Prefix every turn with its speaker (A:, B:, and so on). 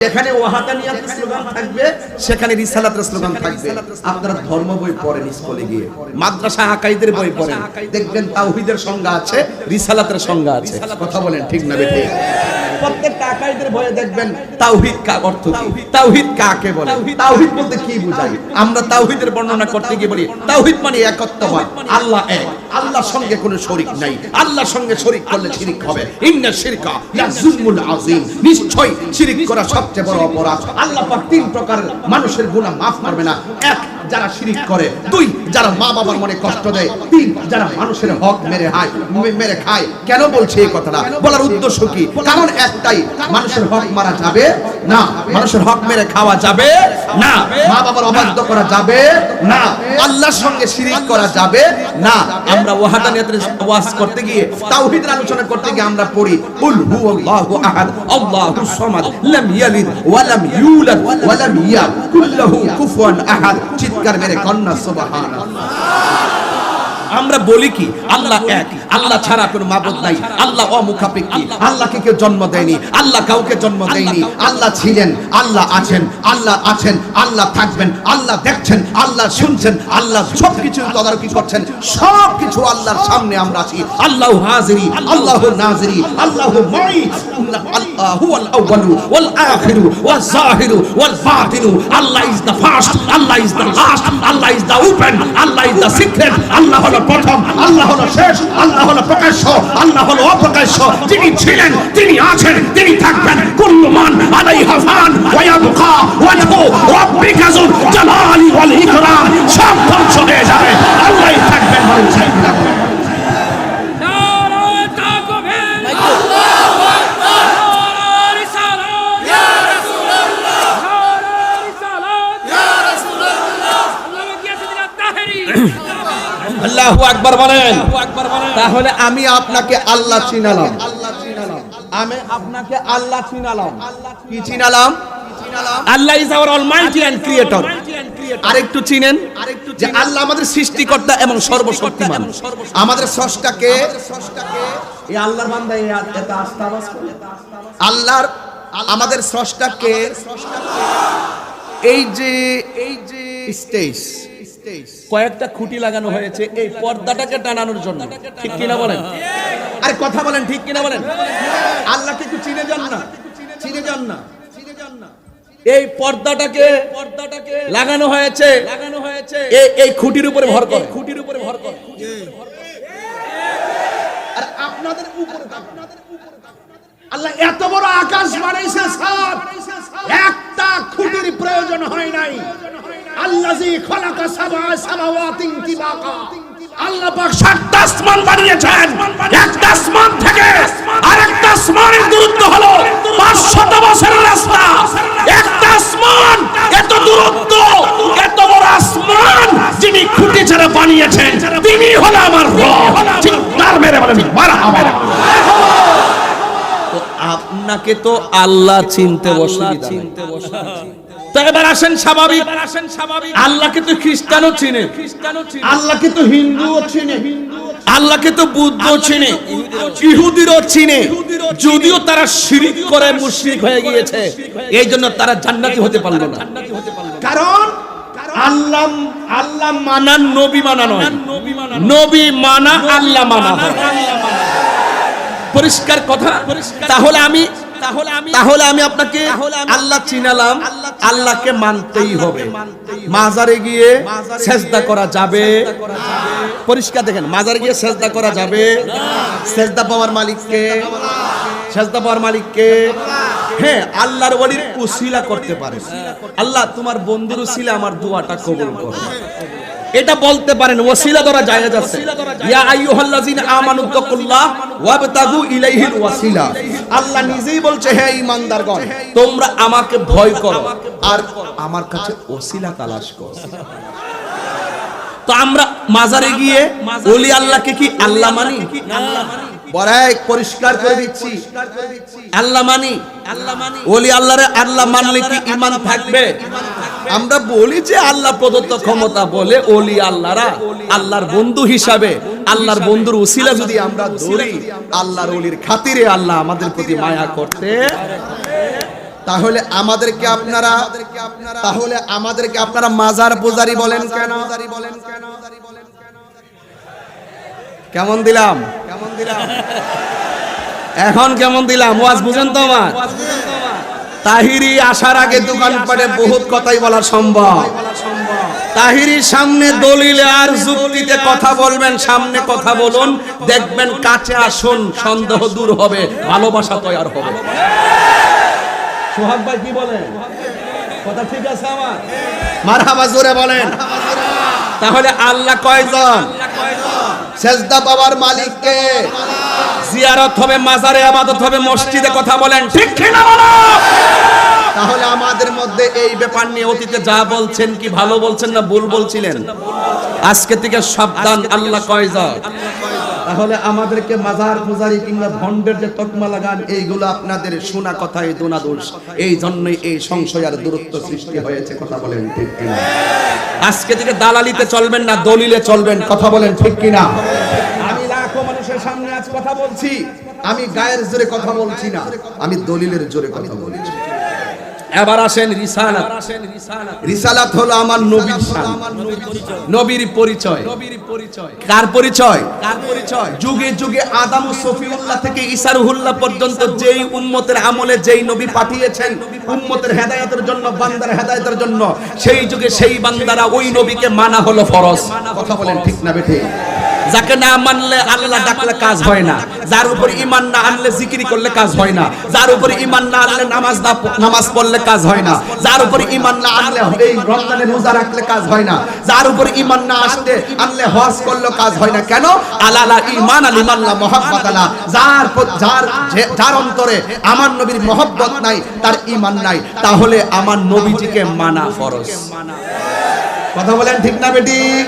A: যেখানে ওয়াহাদানিয়াতের স্লোগান থাকবে সেখানে রিসালাতের স্লোগান থাকবে। আপনারা ধর্ম বই পড়েন, স্কুলে গিয়ে মাদ্রাসা আকাইদের বই পড়েন, দেখবেন তাওহীদের সংজ্ঞা আছে, রিসালাতের সংজ্ঞা আছে। কথা বলেন ঠিক না বেঠিক? প্রত্যেকটা আকাইদের বইয়ে দেখবেন তাওহীদ কার অর্থ কি, তাওহীদ কাকে বলে, তাওহীদ বলতে কি বোঝায়। আমরা তাওহীদের বর্ণনা করতে গিয়ে বলি তাওহীদ মানে একত্ববাদ, আল্লাহ এক, আল্লাহর সঙ্গে কোনো শরীক নাই, আল্লাহর সঙ্গে শরীক করলে শিরক হবে। ইন্না শিরকা লাযুলমুল আযীম, নিশ্চয় শিরক করা সবচেয়ে বড় অপরাধ। আল্লাহ পাক তিন প্রকার মানুষের গুনাহ maaf করবে না। এক, যারা শিরক করে; দুই, যারা মা বাবার মনে কষ্ট দেয়; তিন, যারা মানুষের হক মেরে খায়। কেন বলছে এই কথাটা? বলার উদ্দেশ্য কি? কারণ একটাই, মানুষের হক মারা যাবে না, মানুষের হক মেরে খাওয়া যাবে না, মা বাবার অবাধ্য করা যাবে না, আল্লাহর সঙ্গে শিরক করা যাবে না। আমরা ওয়াহাদানিয়াতের ওয়াজ করতে গিয়ে, তাওহীদের আলোচনা করতে গিয়ে আমরা পড়ি কুল হুয়াল্লাহু আহাদ আল্লাহুস সামাদ লাম ইয়ালিদ ওয়া লাম ইউলাদ ওয়া লাম ইয়াকুল লাহু কুফুয়ান আহাদ। চিৎকার মেরে কন্যা সুবহানাল্লাহ। আমরা বলি কি আল্লাহ এক, আল্লাহ ছাড়া কোনো মাবুদ নাই, আল্লাহ অমুখাপেক্ষী, আল্লাহকে কেউ জন্ম দেয়নি, আল্লাহ কাউকে জন্ম দেয়নি, আল্লাহ ছিলেন, আল্লাহ আছেন, আল্লাহ আছেন, আল্লাহ থাকবেন, আল্লাহ দেখছেন, আল্লাহ শুনছেন, আল্লাহ সবকিছু তদারকি করছেন, সবকিছু আল্লাহর সামনে আমরা আছি। আল্লাহু হাজিরি, আল্লাহু নাজিরি, আল্লাহু মাই, আল্লাহু আল আউয়ালু ওয়াল আখিরু ওয়াজ জাহিরু ওয়াল বাতিনু। Allah is the first, Allah is the last, Allah is the open, Allah is the secret. আল্লাহ হলো প্রথম, আল্লাহ হলো শেষ, আল্লাহ হলো প্রকাশ্য, আল্লাহ হলো অপ্রকাশ্য। যিনি ছিলেন, তিনি আছেন, তিনি থাকবেন। কুল্লু মান আলাইহা ফান ওয়া ইয়াবকা ওয়াজহু রাব্বিকা যুল জালালি ওয়াল ইকরাম। সব ধ্বংস হয়ে যাবে, আল্লাহই থাকবেন। আল্লাহু আকবার বলেন। তাহলে আমি আপনাকে আল্লাহ চিনালাম, আমি আপনাকে আল্লাহ চিনালাম। কি চিনালাম? Allah is our almighty and creator. আরেকটু চিনেন যে আল্লাহ আমাদের সৃষ্টিকর্তা এবং সর্বশক্তিমান। আমাদের স্রষ্টাকে, এই আল্লাহর বান্দা এটা আস্তাবাস করে আল্লাহর, আমাদের স্রষ্টাকে এই যে স্টেজ কয়েকটা খুঁটি লাগানো হয়েছে এই পর্দাটাকে টানানোর জন্য। ঠিক কিনা বলেন? আরে কথা বলেন, ঠিক কিনা বলেন? আল্লাহকে একটু চিনে যান না, চিনে যান না। এই পর্দাটাকে লাগানো হয়েছে এই খুঁটির উপরে ভর করে, খুঁটির উপরে ভর করে। আর আপনাদের উপরে আল্লাহ এত বড় আকাশ বানাইছে, সব একটা খুঁটির প্রয়োজন হয় নাই। আল্লাযী খালাকা সাবআ সামাওয়াতিন তিবাকা। আল্লাহ পাক ৭টা আসমান বানিয়েছেন। একটা আসমান থেকে আরেকটা আসমানের দূরত্ব হলো ৫০০ বছরের রাস্তা। একটা আসমান, এত দূরত্ব, এত বড় আসমান যিনি খুঁটি ছাড়া বানিয়েছেন তিনি হলো আমার রব। চিৎকার মেরে বলেন মারহাবা। তো আপনাকে তো আল্লাহ চিনতে অসুবিধা, তো এবার আসেন স্বাভাবিক, আল্লাহকে তো খ্রিস্টানও চিনে, আল্লাহকে তো হিন্দুও চিনে, আল্লাহকে তো বুদ্ধও চিনে, ইহুদিরও চিনে। যদিও তারা শিরক করে মুশরিক হয়ে গিয়েছে, এই জন্য তারা জান্নাতি হতে পারলো না। কারণ আল্লাহ আল্লাহ মানা নবী মানা নয়, নবী মানা আল্লাহ মানা। পরিষ্কার কথা। তাহলে আমি আপনাকে আল্লাহ চিনালাম, আল্লাহকে মানতেই হবে। মাজারে গিয়ে সেজদা করা যাবে? পরিষ্কার দেখেন, মাজারে গিয়ে সেজদা করা যাবে? সেজদা পাওয়ার মালিককে, সেজদা পাওয়ার মালিককে। হ্যাঁ, আল্লাহর ওলির উসিলা করতে পারে। আল্লাহ তোমার বন্ধুর উসিলা আমার দোয়াটা কবুল করো, এটা বলতে পারেন। ওসিলা দ্বারা জায়েজ আছে। ইয়া আইয়ুহাল্লাযিনা আমানু তাকুল্লাহ ওয়াবতাগু ইলাইহিল ওয়াসিলা। আল্লাহ নিজেই বলছে, হে ঈমানদারগণ তোমরা আমাকে ভয় করো আর আমার কাছে ওসিলা তালাশ করো। তো আমরা মাজারে গিয়ে ওলি আল্লাহকে কি আল্লাহ মানি? বড়াই পরিষ্কার করে দিচ্ছি, আল্লাহ মানি। ওলি আল্লাহরে আল্লাহ মানলে কি ঈমান থাকবে? আমরা বলি যে আল্লাহ প্রদত্ত ক্ষমতা বলে ওলি আল্লাহরা আল্লাহর বন্ধু হিসাবে, আল্লাহর বন্ধুর উসিলা যদি আমরা ধরি, আল্লাহর ওলির খাতিরে আল্লাহ আমাদের প্রতি মায়া করতে তাহলে আমাদেরকে আপনারা মাজার পূজারি বলেন কেন? কেমন দিলাম এখন কেমন দিলাম ওয়াজ বুঝেন তো আমার? তাহিরি আসার আগে দোকানপাটে বহুত কথাই বলা সম্ভব। তাহিরির সামনে দলিলে আর যুক্তিতে কথা বলবেন, সামনে কথা বলুন, দেখবেন কাছে আসুন, সন্দেহ দূর হবে, ভালোবাসা তৈরি হবে। সোহাগ ভাই কি বলেন? কথা ঠিক আছে আমার? মারহাবা জোরে বলেন। তাহলে আল্লাহ কয়জন? সেজদা পাওয়ার মালিক কে? জিয়ারত হবে, মাজারে ইবাদত হবে, মসজিদে কথা বলেন, ঠিক কি না বলো? তাহলে আমাদের মধ্যে এই ব্যাপার নিয়ে অতীতে যা বলছেন কি ভালো বলছেন না ভুল বলছিলেন? আজকে থেকে সাবধান, আল্লাহ কয়জন? তাহলে আমাদেরকে মাজার পূজারি কিংবা ভণ্ডের যে তকমা লাগান, এইগুলো আপনাদের শোনা কথাই দোনা দোষ। এই জন্যই এই সংশয় আর দূরত্ব সৃষ্টি হয়েছে। কথা বলেন ঠিক কিনা? আজকে থেকে দালালিতে চলবেন না, দলিলে চলবেন। কথা বলেন ঠিক কিনা? আমি লাখো মানুষের সামনে আজ কথা বলছি, আমি গায়ের জোরে কথা বলছি না, আমি দলিলের জোরে কথা বলছি। এবার আসেন রিসালাত। রিসালাত হলো আমার নবীর শান, নবীর পরিচয়। কার পরিচয়? যুগে যুগে আদম ও সফিউল্লাহ থেকে ঈসা রুহুল্লাহ পর্যন্ত যেই উম্মতের আমলে যেই নবী পাঠিয়েছেন উম্মতের হেদায়েতের জন্য, বান্দার হেদায়েতের জন্য, সেই যুগে সেই বান্দারা ওই নবীকে মানা হলো ফরজ। কথা বলেন ঠিক না বেঠিক? যাকে না মানলে আল্লাহ ডাকলে কাজ হয় না, যার উপর ঈমান না আনলে জিকির করলে কাজ হয় না, যার উপর ঈমান না আনলে নামাজ পড়লে কাজ হয় না, যার উপর ঈমান না আনলে এই রমজানে রোজা রাখলে কাজ হয় না, যার উপর ঈমান না আনলে হজ করলে কাজ হয় না। কেন? আলালা ঈমান লিমান লা মুহাব্বাত আলা, যার অন্তরে আমার নবীর মহব্বত নাই, তার ঈমান নাই। তাহলে আমার নবীজিকে মানা ফরজ। কথা বলেন ঠিক না বেঠিক?